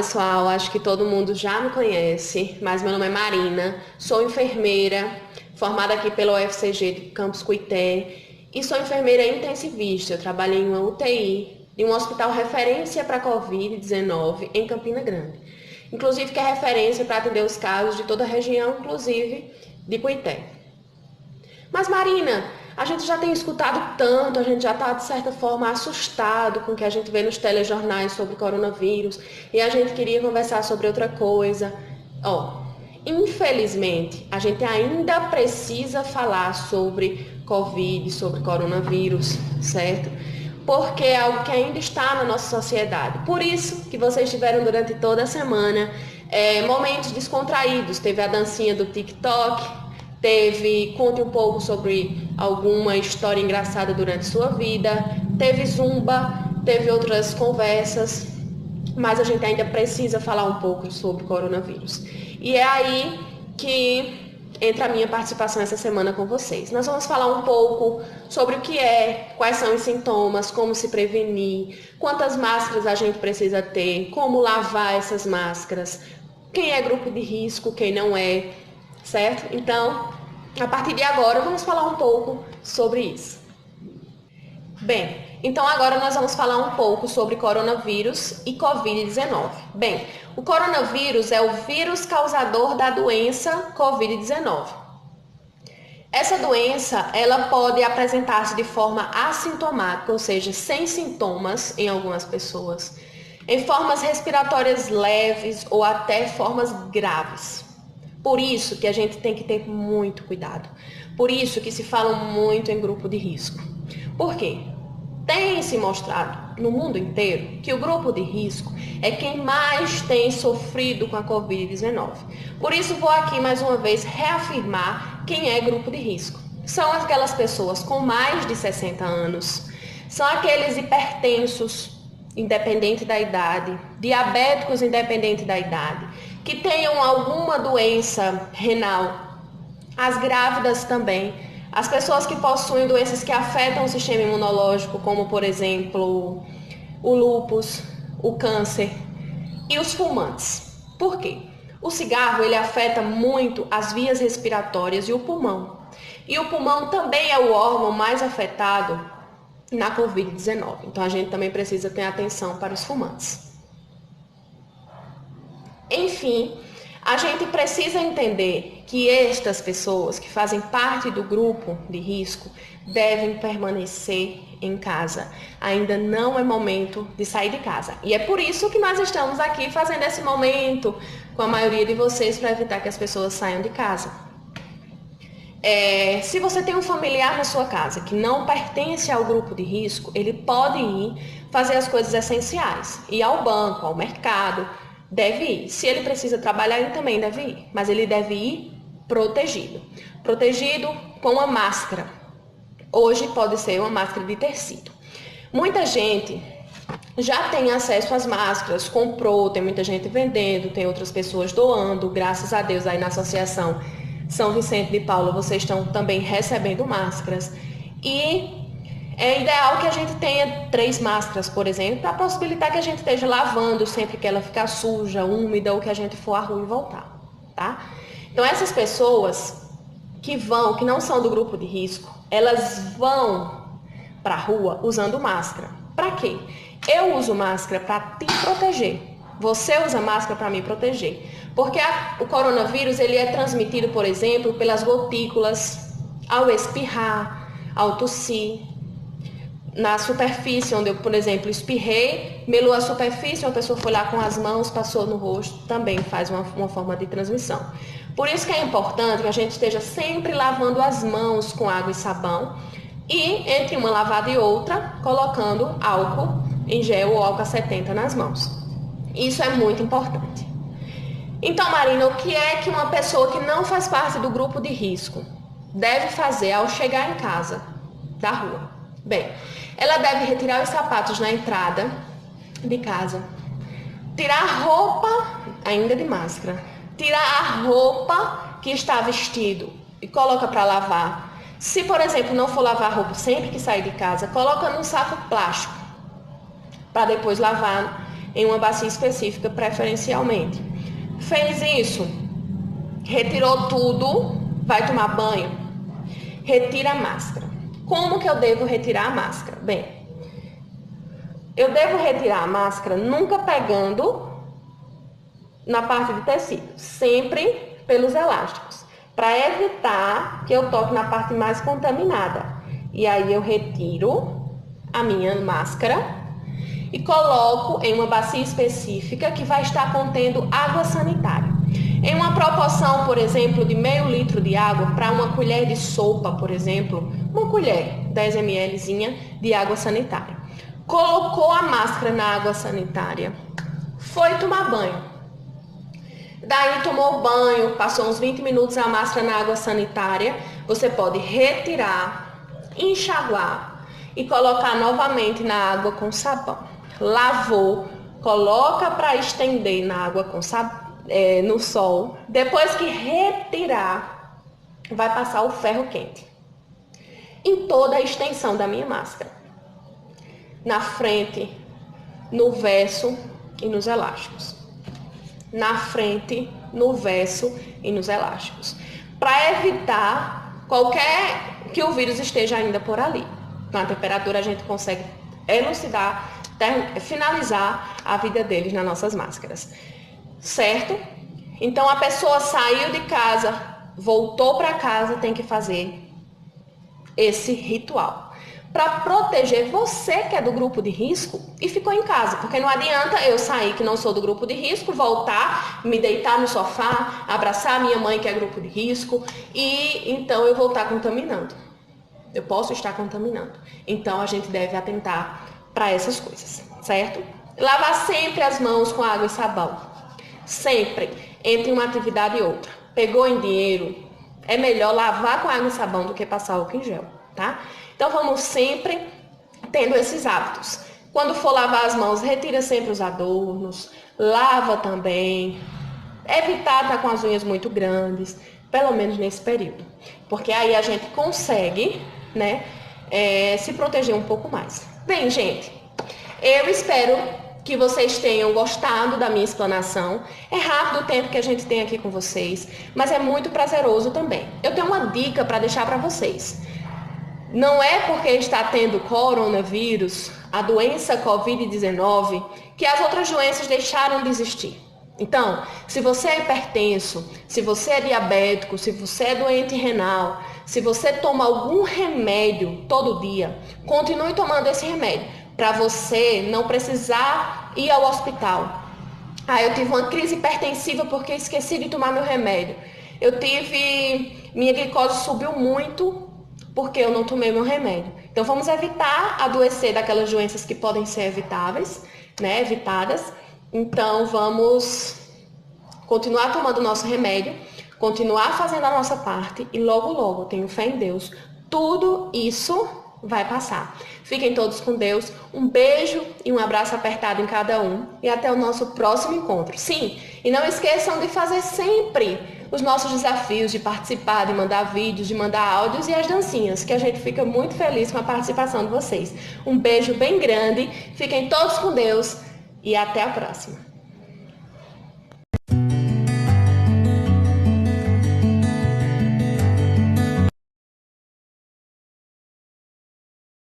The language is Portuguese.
pessoal, acho que todo mundo já me conhece, mas meu nome é Marina, sou enfermeira, formada aqui pela UFCG de Campus Cuité e sou enfermeira intensivista. Eu trabalho em uma UTI de um hospital referência para Covid-19 em Campina Grande, inclusive que é referência para atender os casos de toda a região, inclusive de Cuité. Mas Marina, a gente já tem escutado tanto, a gente já está de certa forma assustado com o que a gente vê nos telejornais sobre coronavírus e a gente queria conversar sobre outra coisa. Infelizmente, a gente ainda precisa falar sobre Covid, sobre coronavírus, certo? Porque é algo que ainda está na nossa sociedade. Por isso que vocês tiveram durante toda a semana momentos descontraídos. Teve a dancinha do TikTok, conte um pouco sobre alguma história engraçada durante sua vida, teve zumba, teve outras conversas, mas a gente ainda precisa falar um pouco sobre coronavírus. E é aí que entra a minha participação essa semana com vocês. Nós vamos falar um pouco sobre o que é, quais são os sintomas, como se prevenir, quantas máscaras a gente precisa ter, como lavar essas máscaras, quem é grupo de risco, quem não é, certo? Então, a partir de agora, vamos falar um pouco sobre isso. Bem, então agora nós vamos falar um pouco sobre coronavírus e Covid-19. Bem, o coronavírus é o vírus causador da doença Covid-19. Essa doença, ela pode apresentar-se de forma assintomática, ou seja, sem sintomas em algumas pessoas, em formas respiratórias leves ou até formas graves. Por isso que a gente tem que ter muito cuidado. Por isso que se fala muito em grupo de risco. Por quê? Tem se mostrado no mundo inteiro que o grupo de risco é quem mais tem sofrido com a Covid-19. Por isso vou aqui mais uma vez reafirmar quem é grupo de risco. São aquelas pessoas com mais de 60 anos, são aqueles hipertensos, independente da idade, diabéticos, independente da idade, que tenham alguma doença renal, as grávidas também, as pessoas que possuem doenças que afetam o sistema imunológico, como por exemplo o lúpus, o câncer e os fumantes. Por quê? O cigarro ele afeta muito as vias respiratórias e o pulmão. E o pulmão também é o órgão mais afetado na Covid-19. Então a gente também precisa ter atenção para os fumantes. Enfim, a gente precisa entender que estas pessoas que fazem parte do grupo de risco devem permanecer em casa. Ainda não é momento de sair de casa. E é por isso que nós estamos aqui fazendo esse momento com a maioria de vocês para evitar que as pessoas saiam de casa. Se você tem um familiar na sua casa que não pertence ao grupo de risco, ele pode ir fazer as coisas essenciais, ir ao banco, ao mercado, deve ir. Se ele precisa trabalhar, ele também deve ir, mas ele deve ir protegido. Protegido com uma máscara. Hoje pode ser uma máscara de tecido. Muita gente já tem acesso às máscaras, comprou, tem muita gente vendendo, tem outras pessoas doando, graças a Deus aí na Associação São Vicente de Paula vocês estão também recebendo máscaras. E é ideal que a gente tenha 3 máscaras, por exemplo, para possibilitar que a gente esteja lavando sempre que ela ficar suja, úmida ou que a gente for à rua e voltar, tá? Então essas pessoas que não são do grupo de risco, elas vão para a rua usando máscara. Para quê? Eu uso máscara para te proteger. Você usa máscara para me proteger. Porque o coronavírus ele é transmitido, por exemplo, pelas gotículas, ao espirrar, ao tossir. Na superfície, onde eu, por exemplo, espirrei, melou a superfície, uma pessoa foi lá com as mãos, passou no rosto, também faz uma forma de transmissão. Por isso que é importante que a gente esteja sempre lavando as mãos com água e sabão e, entre uma lavada e outra, colocando álcool em gel ou álcool a 70 nas mãos. Isso é muito importante. Então, Marina, o que é que uma pessoa que não faz parte do grupo de risco deve fazer ao chegar em casa da rua? Bem, ela deve retirar os sapatos na entrada de casa, tirar a roupa, ainda de máscara, tirar a roupa que está vestido e coloca para lavar. Se, por exemplo, não for lavar a roupa sempre que sair de casa, coloca num saco plástico para depois lavar em uma bacia específica, preferencialmente. Fez isso, retirou tudo, vai tomar banho, retira a máscara. Como que eu devo retirar a máscara? Bem, eu devo retirar a máscara nunca pegando na parte de tecido, sempre pelos elásticos, para evitar que eu toque na parte mais contaminada. E aí eu retiro a minha máscara e coloco em uma bacia específica que vai estar contendo água sanitária. Em uma proporção, por exemplo, de meio litro de água para uma colher de sopa, por exemplo, uma colher, 10 ml de água sanitária. Colocou a máscara na água sanitária, foi tomar banho. Daí tomou o banho, passou uns 20 minutos a máscara na água sanitária, você pode retirar, enxaguar e colocar novamente na água com sabão. Lavou, coloca para estender na água com sabão, no sol. Depois que retirar, vai passar o ferro quente em toda a extensão da minha máscara, na frente, no verso e nos elásticos. Na frente, no verso e nos elásticos, para evitar que o vírus esteja ainda por ali. Com a temperatura a gente consegue elucidar, finalizar a vida deles nas nossas máscaras, certo? Então a pessoa saiu de casa, voltou para casa, tem que fazer esse ritual para proteger você que é do grupo de risco e ficou em casa, porque não adianta eu sair que não sou do grupo de risco, voltar, me deitar no sofá, abraçar a minha mãe que é grupo de risco e então eu vou estar contaminando. Eu posso estar contaminando. Então a gente deve atentar para essas coisas, certo? Lavar sempre as mãos com água e sabão. Sempre, entre uma atividade e outra. Pegou em dinheiro, é melhor lavar com água e sabão do que passar álcool em gel, tá? Então vamos sempre tendo esses hábitos. Quando for lavar as mãos, retira sempre os adornos, lava também. Evitar estar com as unhas muito grandes, pelo menos nesse período. Porque aí a gente consegue, né, se proteger um pouco mais. Bem, gente, eu espero que vocês tenham gostado da minha explanação. É rápido o tempo que a gente tem aqui com vocês, mas é muito prazeroso também. Eu tenho uma dica para deixar para vocês. Não é porque está tendo coronavírus, a doença Covid-19, que as outras doenças deixaram de existir. Então, se você é hipertenso, se você é diabético, se você é doente renal, se você toma algum remédio todo dia, continue tomando esse remédio, para você não precisar ir ao hospital. Ah, eu tive uma crise hipertensiva porque esqueci de tomar meu remédio. Minha glicose subiu muito porque eu não tomei meu remédio. Então vamos evitar adoecer daquelas doenças que podem ser evitáveis, né, evitadas. Então vamos continuar tomando nosso remédio, continuar fazendo a nossa parte e logo, logo, tenho fé em Deus, tudo isso vai passar. Fiquem todos com Deus, um beijo e um abraço apertado em cada um e até o nosso próximo encontro. Sim, e não esqueçam de fazer sempre os nossos desafios, de participar, de mandar vídeos, de mandar áudios e as dancinhas, que a gente fica muito feliz com a participação de vocês. Um beijo bem grande, fiquem todos com Deus e até a próxima.